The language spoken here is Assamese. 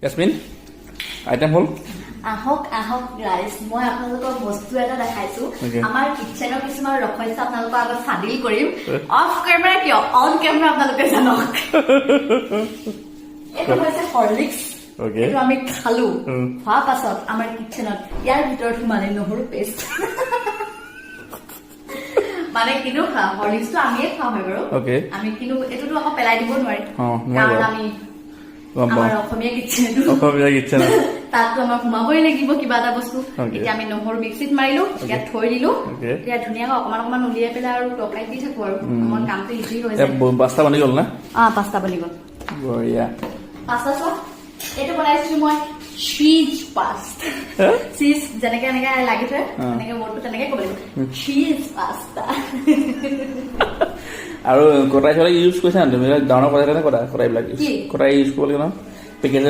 ইয়াসমিন আইটেম হল আহক আহক গাইজ মই আপোনালোকক বস্তু এটা দেখাইছো আমাৰ কিচেনৰ কিছুমান ৰহস্য আপোনালোকৰ আগত ফাদিল কৰিম অফ কেমেৰা কিয় অন কেমেৰা আপোনালোকে জানক এইটো হৈছে হৰলিক্স এইটো আমি খালো খোৱাৰ পাছত আমাৰ কিচেনত ইয়াৰ ভিতৰত সোমালে নহৰু পেষ্ট মানে কিন্তু হৰলিক্সটো আমিয়ে খাওঁ হয় বাৰু আমি কিন্তু এইটোতো আকৌ পেলাই দিব নোৱাৰি কাৰণ আমি আমাৰ অসমীয়া কিচেন তাতো আমাৰ সোমাবই লাগিব কিবা এটা বস্তু এতিয়া আমি নহৰু মিক্সিত মাৰিলো ইয়াত থৈ দিলো এতিয়া ধুনীয়াকৈ অকমান অকমান উলিয়াই পেলাই আৰু তৰকাৰীত দি থাকো আৰু আমাৰ কামটো ইজি হৈ যায় পাস্তা বনি গল না পাস্তা বনি গল বঢ়িয়া পাস্তা চোৱা এইটো বনাইছো মই চীজ পাস্তা চীজ যেনেকে এনেকে লাগি থয় এনেকে মোৰটো তেনেকে ক'ব লাগিব চীজ পাস্তা আৰু কটাই চলাই ইউজ কৰিছা না তুমি ডাঙৰ কটাই নে কটাইবিলাক কটাই ইউজ কৰিব লাগিব না পেকেজ